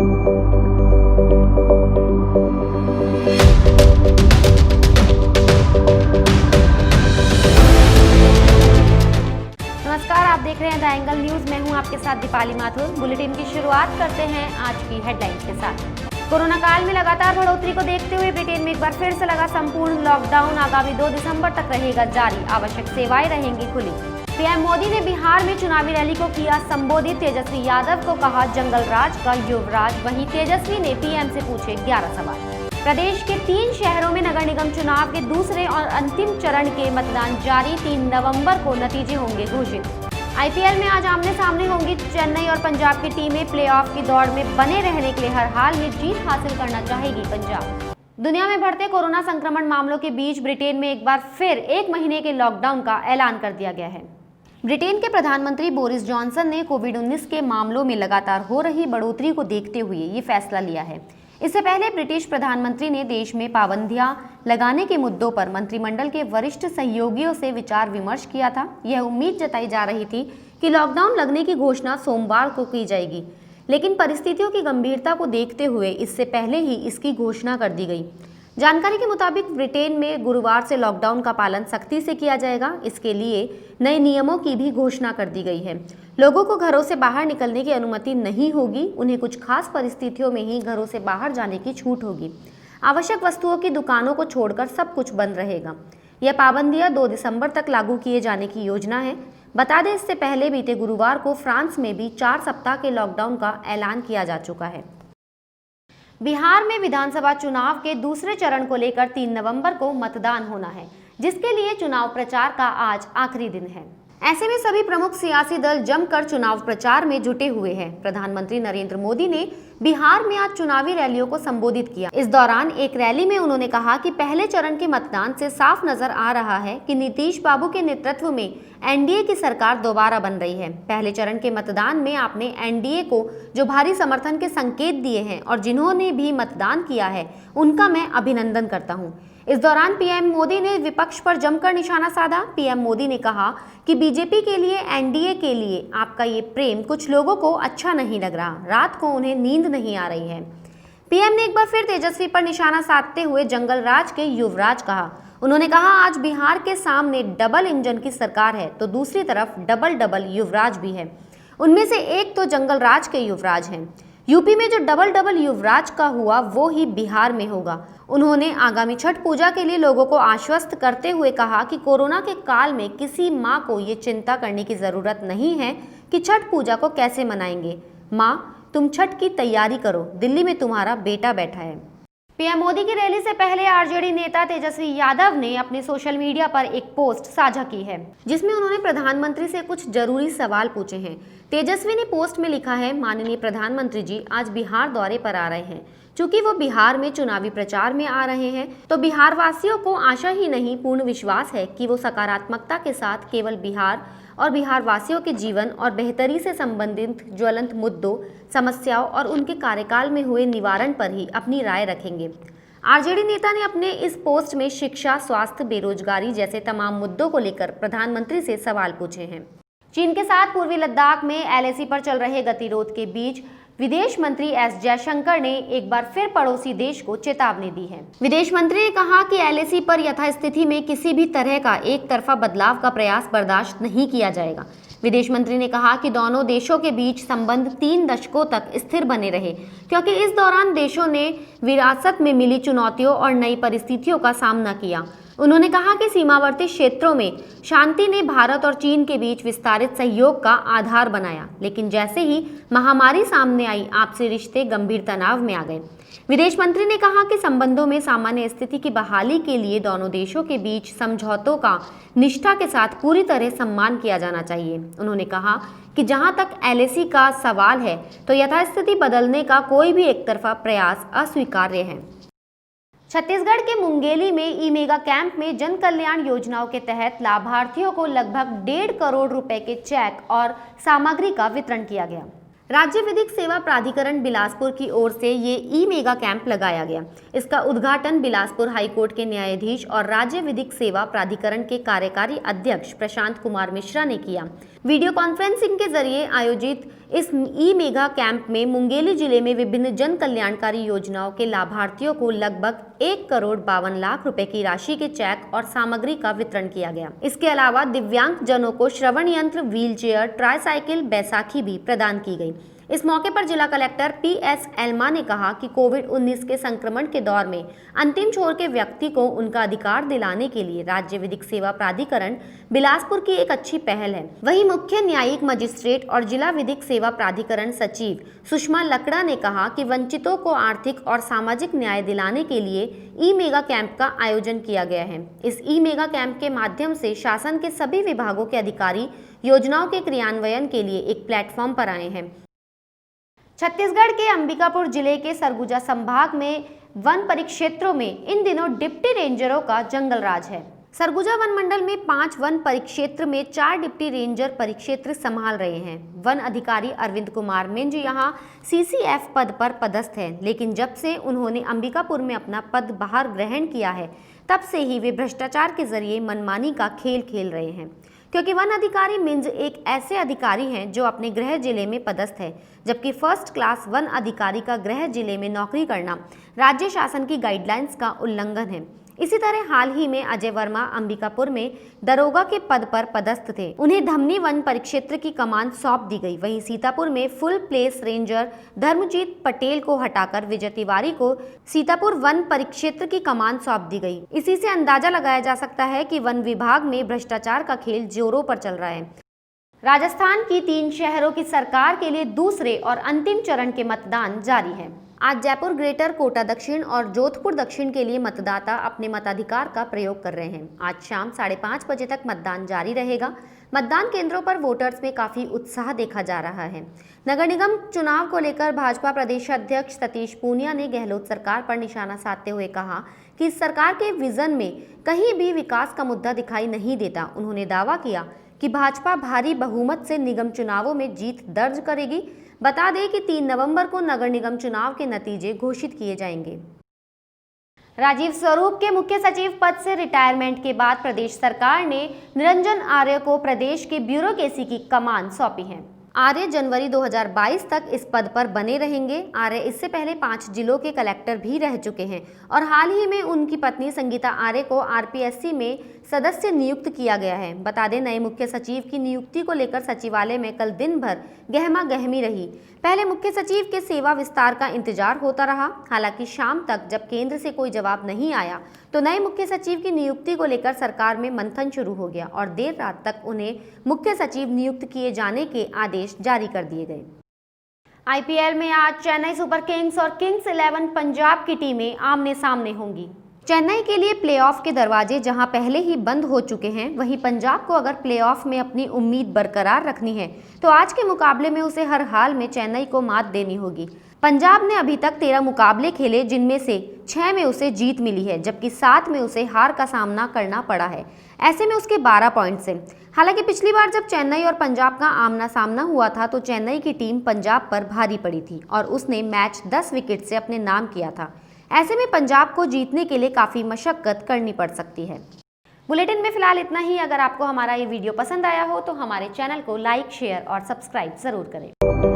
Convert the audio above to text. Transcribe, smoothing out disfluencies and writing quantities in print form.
नमस्कार, आप देख रहे हैं द एंगल न्यूज। मैं हूं आपके साथ दीपाली माथुर। बुलेटिन की शुरुआत करते हैं आज की हेडलाइंस के साथ। कोरोना काल में लगातार बढ़ोतरी को देखते हुए ब्रिटेन में एक बार फिर से लगा संपूर्ण लॉकडाउन। आगामी 2 दिसंबर तक रहेगा जारी, आवश्यक सेवाएं रहेंगी खुली। पीएम मोदी ने बिहार में चुनावी रैली को किया संबोधित। तेजस्वी यादव को कहा जंगल राज का युवराज। वहीं तेजस्वी ने पीएम से पूछे 11 सवाल। प्रदेश के 3 शहरों में नगर निगम चुनाव के दूसरे और अंतिम चरण के मतदान जारी। 3 नवंबर को नतीजे होंगे घोषित। आईपीएल में आज आमने सामने होंगी चेन्नई और पंजाब की टीमें। प्लेऑफ की दौड़ में बने रहने के लिए हर हाल में जीत हासिल करना चाहेगी पंजाब। दुनिया में बढ़ते कोरोना संक्रमण मामलों के बीच ब्रिटेन में एक बार फिर 1 महीने के लॉकडाउन का ऐलान कर दिया गया है। ब्रिटेन के प्रधानमंत्री बोरिस जॉनसन ने कोविड-19 के मामलों में लगातार हो रही बढ़ोतरी को देखते हुए ये फैसला लिया है। इससे पहले ब्रिटिश प्रधानमंत्री ने देश में पाबंदियां लगाने के मुद्दों पर मंत्रिमंडल के वरिष्ठ सहयोगियों से विचार विमर्श किया था। यह उम्मीद जताई जा रही थी कि लॉकडाउन लगने की घोषणा सोमवार को की जाएगी, लेकिन परिस्थितियों की गंभीरता को देखते हुए इससे पहले ही इसकी घोषणा कर दी गई। जानकारी के मुताबिक ब्रिटेन में गुरुवार से लॉकडाउन का पालन सख्ती से किया जाएगा। इसके लिए नए नियमों की भी घोषणा कर दी गई है। लोगों को घरों से बाहर निकलने की अनुमति नहीं होगी। उन्हें कुछ खास परिस्थितियों में ही घरों से बाहर जाने की छूट होगी। आवश्यक वस्तुओं की दुकानों को छोड़कर सब कुछ बंद रहेगा। यह पाबंदियां 2 दिसंबर तक लागू किए जाने की योजना है। बता दें, इससे पहले बीते गुरुवार को फ्रांस में भी 4 सप्ताह के लॉकडाउन का ऐलान किया जा चुका है। बिहार में विधानसभा चुनाव के दूसरे चरण को लेकर 3 नवंबर को मतदान होना है, जिसके लिए चुनाव प्रचार का आज आखिरी दिन है। ऐसे में सभी प्रमुख सियासी दल जमकर चुनाव प्रचार में जुटे हुए हैं। प्रधानमंत्री नरेंद्र मोदी ने बिहार में आज चुनावी रैलियों को संबोधित किया। इस दौरान एक रैली में उन्होंने कहा कि पहले चरण के मतदान से साफ नजर आ रहा है कि नीतीश बाबू के नेतृत्व में एनडीए की सरकार दोबारा बन रही है। पहले चरण के मतदान में आपने एनडीए को जो भारी समर्थन के संकेत दिए हैं और जिन्होंने भी मतदान किया है, उनका मैं अभिनंदन करता हूं। इस दौरान पीएम मोदी ने विपक्ष पर जमकर निशाना साधा। पीएम मोदी ने कहा कि बीजेपी के लिए, एनडीए के लिए आपका ये प्रेम कुछ लोगों को अच्छा नहीं लग रहा, रात को उन्हें नींद नहीं आ रही है। पीएम ने एक बार फिर तेजस्वी पर निशाना साधते हुए जंगल राज के युवराज कहा। उन्होंने कहा आज बिहार के सामने डबल इंजन की सरकार है तो दूसरी तरफ डबल युवराज भी है। उनमें से एक तो जंगल राज के युवराज हैं। यूपी में जो डबल युवराज का हुआ वो ही बिहार में होगा। उन्होंने आगामी छठ पूजा के लिए लोगों को आश्वस्त करते हुए कहा कि कोरोना के काल में किसी माँ को ये चिंता करने की जरूरत नहीं है कि छठ पूजा को कैसे मनाएंगे। माँ, तुम छठ की तैयारी करो, दिल्ली में तुम्हारा बेटा बैठा है। पीएम मोदी की रैली से पहले आरजेडी नेता तेजस्वी यादव ने अपने सोशल मीडिया पर एक पोस्ट साझा की है, जिसमें उन्होंने प्रधानमंत्री से कुछ जरूरी सवाल पूछे हैं। तेजस्वी ने पोस्ट में लिखा है, माननीय प्रधानमंत्री जी आज बिहार दौरे पर आ रहे हैं। चूंकि वो बिहार में चुनावी प्रचार में आ रहे हैं तो बिहार वासियों को आशा ही नहीं पूर्ण विश्वास है कि वो सकारात्मकता के साथ केवल बिहार और बिहार वासियों के जीवन और बेहतरी से संबंधित ज्वलंत मुद्दों, समस्याओं और उनके कार्यकाल में हुए निवारण पर ही अपनी राय रखेंगे। आरजेडी नेता ने अपने इस पोस्ट में शिक्षा, स्वास्थ्य, बेरोजगारी जैसे तमाम मुद्दों को लेकर प्रधानमंत्री से सवाल पूछे हैं। चीन के साथ पूर्वी लद्दाख में एलएसी पर चल रहे गतिरोध के बीच विदेश मंत्री एस जयशंकर ने एक बार फिर पड़ोसी देश को चेतावनी दी है। विदेश मंत्री ने कहा कि एलएसी पर यथास्थिति में किसी भी तरह का एक तरफा बदलाव का प्रयास बर्दाश्त नहीं किया जाएगा। विदेश मंत्री ने कहा कि दोनों देशों के बीच संबंध 3 दशकों तक स्थिर बने रहे, क्योंकि इस दौरान देशों ने विरासत में मिली चुनौतियों और नई परिस्थितियों का सामना किया। उन्होंने कहा कि सीमावर्ती क्षेत्रों में शांति ने भारत और चीन के बीच विस्तारित सहयोग का आधार बनाया, लेकिन जैसे ही महामारी सामने आई, आपसी रिश्ते गंभीर तनाव में आ गए। विदेश मंत्री ने कहा कि संबंधों में सामान्य स्थिति की बहाली के लिए दोनों देशों के बीच समझौतों का निष्ठा के साथ पूरी तरह सम्मान किया जाना चाहिए। उन्होंने कहा कि जहां तक एलएसी का सवाल है तो यथास्थिति बदलने का कोई भी एकतरफा प्रयास अस्वीकार्य है। छत्तीसगढ़ के मुंगेली में ई मेगा कैंप में जन कल्याण योजनाओं के तहत लाभार्थियों को लगभग 1.5 करोड़ रुपए के चेक और सामग्री का वितरण किया गया। राज्य विधिक सेवा प्राधिकरण बिलासपुर की ओर से ये ई मेगा कैंप लगाया गया। इसका उद्घाटन बिलासपुर हाईकोर्ट के न्यायाधीश और राज्य विधिक सेवा प्राधिकरण के कार्यकारी अध्यक्ष प्रशांत कुमार मिश्रा ने किया। वीडियो कॉन्फ्रेंसिंग के जरिए आयोजित इस ई मेगा कैंप में मुंगेली जिले में विभिन्न जन कल्याणकारी योजनाओं के लाभार्थियों को लगभग 1,52,00,000 रुपए की राशि के चेक और सामग्री का वितरण किया गया। इसके अलावा दिव्यांग जनों को श्रवण यंत्र, व्हीलचेयर, ट्राईसाइकिल, बैसाखी भी प्रदान की गई। इस मौके पर जिला कलेक्टर PS एल्मा ने कहा कि कोविड-19 के संक्रमण के दौर में अंतिम छोर के व्यक्ति को उनका अधिकार दिलाने के लिए राज्य विधिक सेवा प्राधिकरण बिलासपुर की एक अच्छी पहल है। वहीं मुख्य न्यायिक मजिस्ट्रेट और जिला विधिक सेवा प्राधिकरण सचिव सुषमा लकड़ा ने कहा कि वंचितों को आर्थिक और सामाजिक न्याय दिलाने के लिए ई मेगा कैंप का आयोजन किया गया है। इस ई मेगा कैंप के माध्यम से शासन के सभी विभागों के अधिकारी योजनाओं के क्रियान्वयन के लिए एक प्लेटफॉर्म पर आए हैं। छत्तीसगढ़ के अंबिकापुर जिले के सरगुजा संभाग में वन परिक्षेत्रों में इन दिनों डिप्टी रेंजरों का जंगल राज है। सरगुजा वन मंडल में 5 वन परिक्षेत्र में 4 डिप्टी रेंजर परिक्षेत्र संभाल रहे हैं। वन अधिकारी अरविंद कुमार मिंज यहाँ CCF पद पर पदस्थ हैं, लेकिन जब से उन्होंने अंबिकापुर में अपना पद बाहर ग्रहण किया है, तब से ही वे भ्रष्टाचार के जरिए मनमानी का खेल खेल रहे हैं। क्योंकि वन अधिकारी मिंज एक ऐसे अधिकारी हैं जो अपने गृह जिले में पदस्थ है, जबकि फर्स्ट क्लास वन अधिकारी का गृह जिले में नौकरी करना राज्य शासन की गाइडलाइंस का उल्लंघन है। इसी तरह हाल ही में अजय वर्मा अंबिकापुर में दरोगा के पद पर पदस्थ थे, उन्हें धमनी वन परिक्षेत्र की कमान सौंप दी गई। वहीं सीतापुर में फुल प्लेस रेंजर धर्मजीत पटेल को हटाकर विजय तिवारी को सीतापुर वन परिक्षेत्र की कमान सौंप दी गई। इसी से अंदाजा लगाया जा सकता है कि वन विभाग में भ्रष्टाचार का खेल जोरों पर चल रहा है। राजस्थान की 3 शहरों की सरकार के लिए दूसरे और अंतिम चरण के मतदान जारी है। आज जयपुर ग्रेटर, कोटा दक्षिण और जोधपुर दक्षिण के लिए मतदाता अपने मताधिकार का प्रयोग कर रहे हैं। आज शाम 5:30 बजे तक मतदान जारी रहेगा। मतदान केंद्रों पर वोटर्स में काफी उत्साह देखा जा रहा है। नगर निगम चुनाव को लेकर भाजपा प्रदेश अध्यक्ष सतीश पूनिया ने गहलोत सरकार पर निशाना साधते हुए कहा कि इस सरकार के विजन में कहीं भी विकास का मुद्दा दिखाई नहीं देता। उन्होंने दावा किया कि भाजपा भारी बहुमत से निगम चुनावों में जीत दर्ज करेगी। बता दें कि 3 नवंबर को नगर निगम चुनाव के नतीजे घोषित किए जाएंगे। राजीव स्वरूप के मुख्य सचिव पद से रिटायरमेंट के बाद प्रदेश सरकार ने निरंजन आर्य को प्रदेश के ब्यूरोक्रेसी की कमान सौंपी है। आर्य जनवरी 2022 तक इस पद पर बने रहेंगे। आर्य इससे पहले 5 जिलों के कलेक्टर भी रह चुके हैं और हाल ही में उनकी पत्नी संगीता आर्य को RPSC में सदस्य नियुक्त किया गया है। बता दें, नए मुख्य सचिव की नियुक्ति को लेकर सचिवालय में कल दिन भर गहमा गहमी रही। पहले मुख्य सचिव के सेवा विस्तार का इंतजार होता रहा। हालांकि शाम तक जब केंद्र से कोई जवाब नहीं आया तो नए मुख्य सचिव की नियुक्ति को लेकर सरकार में मंथन शुरू हो गया और देर रात तक उन्हें मुख्य सचिव नियुक्त किए जाने के आदेश जारी कर दिए गए। IPL में आज चेन्नई सुपर किंग्स और किंग्स 11 पंजाब की टीमें आमने सामने होंगी। चेन्नई के लिए प्लेऑफ के दरवाजे जहां पहले ही बंद हो चुके हैं, वहीं पंजाब को अगर प्लेऑफ में अपनी उम्मीद बरकरार रखनी है तो आज के मुकाबले में उसे हर हाल में चेन्नई को मात देनी होगी। पंजाब ने अभी तक 13 मुकाबले खेले, जिनमें से 6 में उसे जीत मिली है, जबकि 7 में उसे हार का सामना करना पड़ा है। ऐसे में उसके 12 पॉइंट्स हैं। हालांकि पिछली बार जब चेन्नई और पंजाब का आमना सामना हुआ था तो चेन्नई की टीम पंजाब पर भारी पड़ी थी और उसने मैच 10 विकेट से अपने नाम किया था। ऐसे में पंजाब को जीतने के लिए काफ़ी मशक्कत करनी पड़ सकती है। बुलेटिन में फिलहाल इतना ही। अगर आपको हमारा ये वीडियो पसंद आया हो तो हमारे चैनल को लाइक, शेयर और सब्सक्राइब ज़रूर करें।